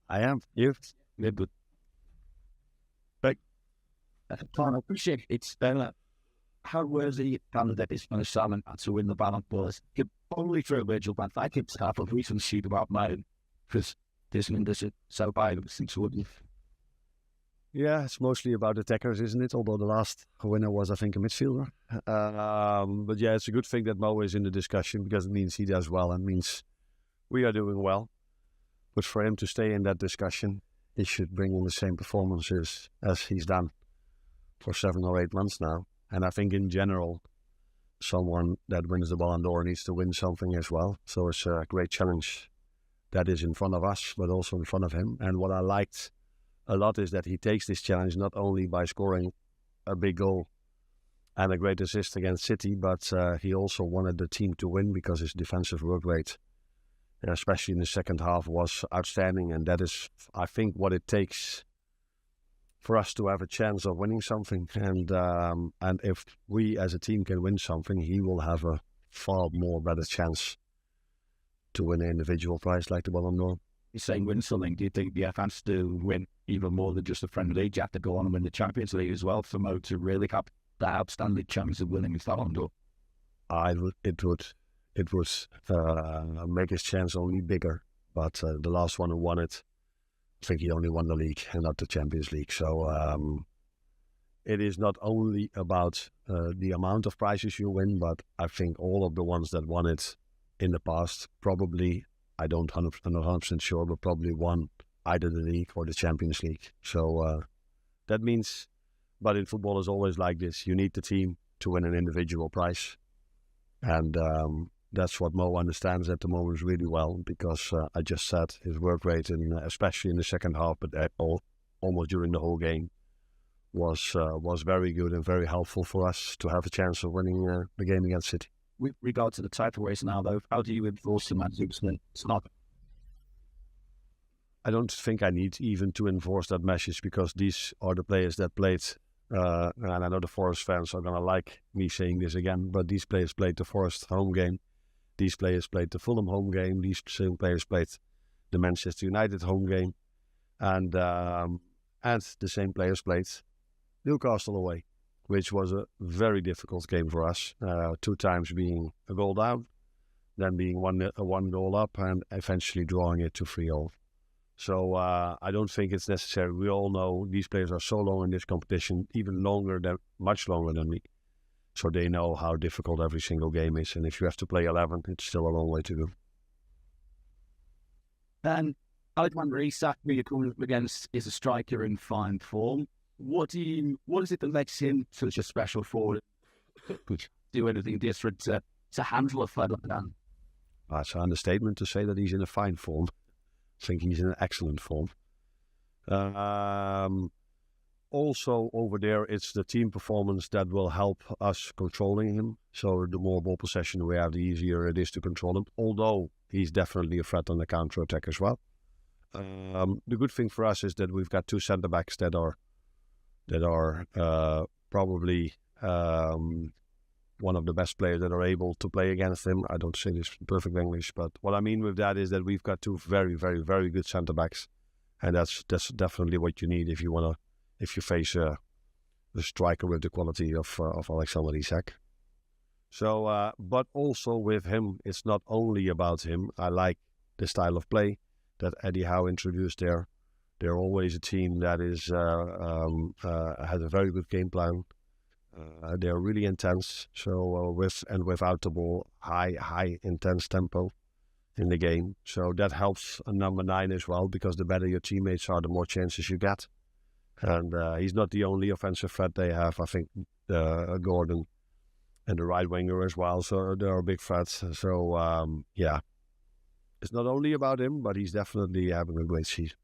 I am. You? Yeah, good. But I appreciate it's how worthy candidate is for Salmon to win the Ballon was. It probably through Virgil van Dijk himself of recent sheet about mine because this is so bad since would. Yeah, it's mostly about attackers, isn't it? Although the last winner was, I think, a midfielder. But yeah, it's a good thing that Mo is in the discussion because it means he does well and means we are doing well. But for him to stay in that discussion, he should bring in the same performances as he's done for 7 or 8 months now. And I think in general, someone that wins the Ballon d'Or needs to win something as well. So it's a great challenge that is in front of us, but also in front of him. And what I liked a lot is that he takes this challenge not only by scoring a big goal and a great assist against City, but he also wanted the team to win because his defensive work rate, especially in the second half, was outstanding. And that is, I think, what it takes for us to have a chance of winning something. And if we as a team can win something, he will have a far more better chance to win an individual prize like the Ballon d'Or. You're saying win something. Do you think the FA has to win even more than just a friendly league? You have to go on and win the Champions League as well for Mo to really have that outstanding chance of winning the Ballon d'Or? It would make his chance only bigger. But the last one who won it, I think he only won the league and not the Champions League. So it is not only about the amount of prizes you win, but I think all of the ones that won it in the past probably, I'm not 100% sure, but probably won either the league or the Champions League. So that means, but in football is always like this. You need the team to win an individual prize. And that's what Mo understands at the moment really well, because I just said his work rate, especially in the second half, but almost during the whole game, was very good and very helpful for us to have a chance of winning the game against City. With regard to the title race now, though, how do you enforce the match? It's not. I don't think I need even to enforce that message because these are the players that played. And I know the Forest fans are going to like me saying this again, but these players played the Forest home game. These players played the Fulham home game. These same players played the Manchester United home game. And the same players played Newcastle away, which was a very difficult game for us. 2 times being a goal down, then being one goal up, and eventually drawing it to 3-0. So I don't think it's necessary. We all know these players are so long in this competition, much longer than me. So they know how difficult every single game is. And if you have to play 11, it's still a long way to go. And I'd wonder, Isak, who you're coming up against, is a striker in fine form. What is it that makes him such a special forward? Do anything different to handle a fight like that? It's an understatement to say that he's in a fine form. I think he's in an excellent form. Also over there, it's the team performance that will help us controlling him. So the more ball possession we have, the easier it is to control him. Although he's definitely a threat on the counter-attack as well. The good thing for us is that we've got 2 centre-backs that are probably one of the best players that are able to play against him. I don't say this in perfect English, but what I mean with that is that we've got 2 very, very, very good centre-backs. And that's definitely what you need if you face a striker with the quality of Alexander Isak. So, but also with him, it's not only about him. I like the style of play that Eddie Howe introduced there. They're always a team that is has a very good game plan. They're really intense. So without the ball, high intense tempo in the game. So that helps a number 9 as well, because the better your teammates are, the more chances you get. And he's not the only offensive threat they have. I think Gordon and the right winger as well. So they're big threats. So yeah, it's not only about him, but he's definitely having a great season.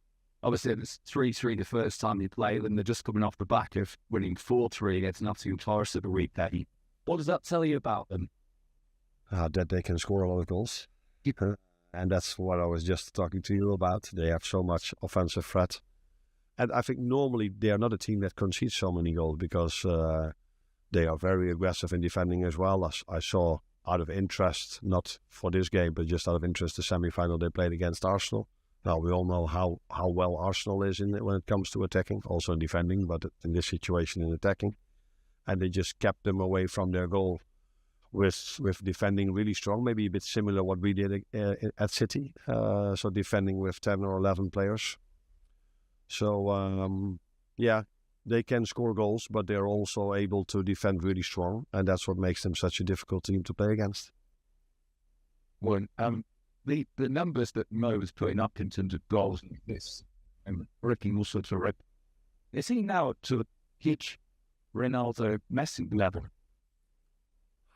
Obviously, it's 3-3 the first time they played, and they're just coming off the back of winning 4-3 against Nottingham Forest the week that What does that tell you about them? That they can score a lot of goals. And that's what I was just talking to you about. They have so much offensive threat. And I think normally they are not a team that concedes so many goals because they are very aggressive in defending as well. As I saw out of interest, not for this game, but just out of interest, the semi-final they played against Arsenal. Now, we all know how well Arsenal is in it when it comes to attacking, also in defending, but in this situation in attacking. And they just kept them away from their goal with defending really strong, maybe a bit similar what we did at City. So defending with 10 or 11 players. So, they can score goals, but they're also able to defend really strong. And that's what makes them such a difficult team to play against. Well, the numbers that Mo was putting up in terms of goals and this, looking all sorts of red. Is he now to hit Ronaldo, Messi level?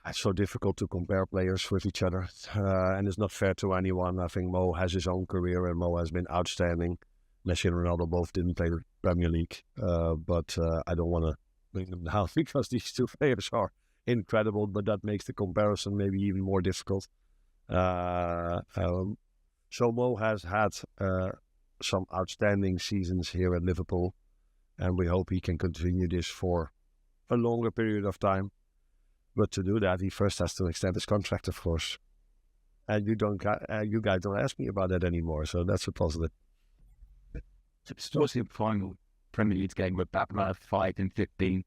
It's so difficult to compare players with each other, and it's not fair to anyone. I think Mo has his own career, and Mo has been outstanding. Messi and Ronaldo both didn't play the Premier League, but I don't want to bring them down because these two players are incredible, but that makes the comparison maybe even more difficult. So Mo has had some outstanding seasons here at Liverpool, and we hope he can continue this for a longer period of time. But to do that, he first has to extend his contract, of course. And you guys don't ask me about that anymore, so that's a positive. It's towards the final Premier League game with Batman 5 and 15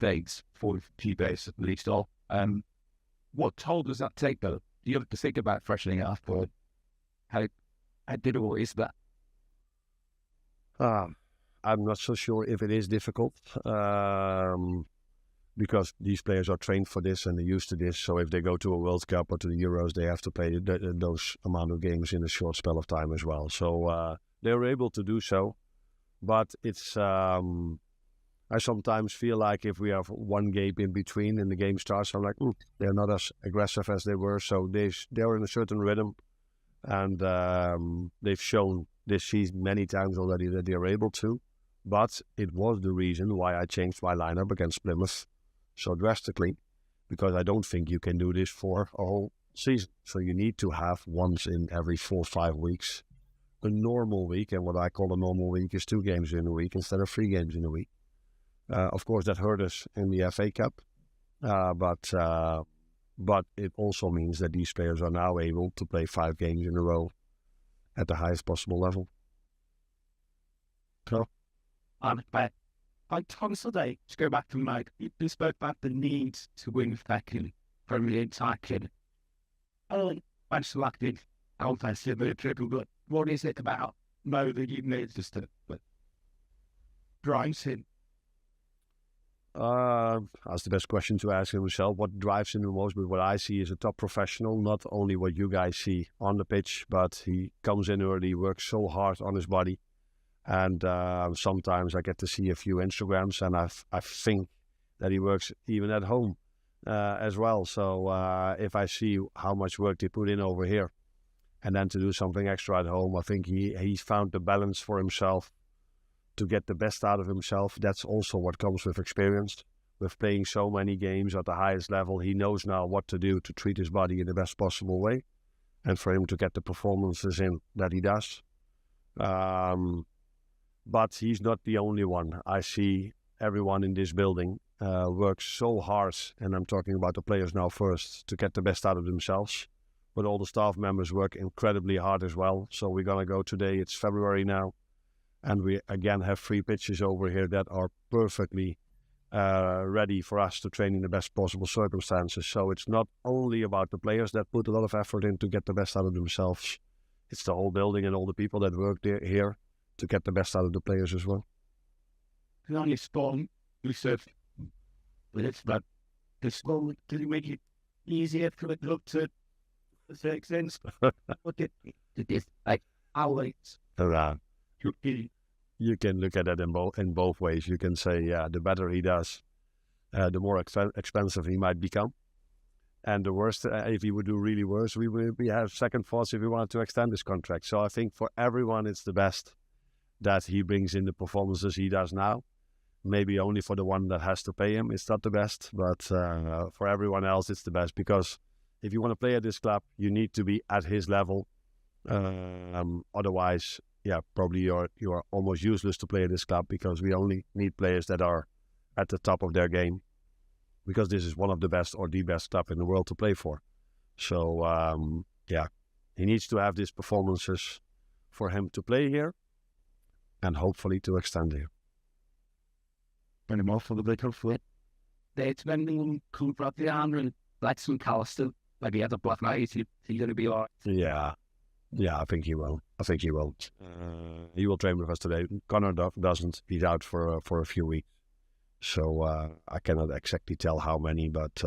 days, 40 days at least. What toll does that take, though? Do you have to think about freshening it up, or how difficult is that? I'm not so sure if it is difficult, because these players are trained for this and they're used to this. So if they go to a World Cup or to the Euros, they have to play those amount of games in a short spell of time as well. So they're able to do so. But it's I sometimes feel like if we have one game in between and the game starts, I'm like, they're not as aggressive as they were. So they're in a certain rhythm. And they've shown this season many times already that they're able to. But it was the reason why I changed my lineup against Plymouth so drastically, because I don't think you can do this for a whole season. So you need to have once in every 4 or 5 weeks a normal week. And what I call a normal week is 2 games in a week instead of 3 games in a week. Of course, that hurt us in the FA Cup. But it also means that these players are now able to play 5 games in a row at the highest possible level. So, I constantly, to go back to Mike, you spoke about the need to win second from the attacking. I'm selected offensive triple, but what is it about Mo that you made just to drives him? That's the best question to ask himself. What drives him the most? But what I see is a top professional, not only what you guys see on the pitch, but he comes in early, works so hard on his body. And sometimes I get to see a few Instagrams, and I think that he works even at home as well. So if I see how much work they put in over here, and then to do something extra at home, I think he's found the balance for himself to get the best out of himself. That's also what comes with experience, with playing so many games at the highest level. He knows now what to do to treat his body in the best possible way, and for him to get the performances in that he does. But he's not the only one. I see everyone in this building works so hard, and I'm talking about the players now first, to get the best out of themselves. But all the staff members work incredibly hard as well. So we're going to go today, it's February now, and we again have 3 pitches over here that are perfectly ready for us to train in the best possible circumstances. So it's not only about the players that put a lot of effort in to get the best out of themselves. It's the whole building and all the people that work here to get the best out of the players as well. Only Spawn, you said, but the Spawn, did it make it easier for the club to make sense? What did this, like, always? You can look at it in both ways. You can say, the better he does, the more expensive he might become. And the worst, if he would do really worse, we have second thoughts if we wanted to extend his contract. So I think for everyone, it's the best that he brings in the performances he does now. Maybe only for the one that has to pay him, it's not the best. But for everyone else, it's the best. Because if you want to play at this club, you need to be at his level. Otherwise, probably you're almost useless to play at this club, because we only need players that are at the top of their game, because this is one of the best or the best club in the world to play for. So, he needs to have these performances for him to play here and hopefully to extend here. Any more for the big hopefully? It's been cool for the Arne and like some Callister. Maybe he had a black night. He's going to be all right. Yeah, I think he will. He will train with us today. Connor doesn't. He's out for a few weeks. So I cannot exactly tell how many, but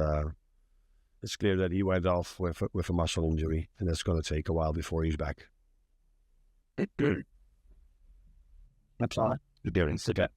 it's clear that he went off with a muscle injury, and it's going to take a while before he's back. That's all. The difference to get.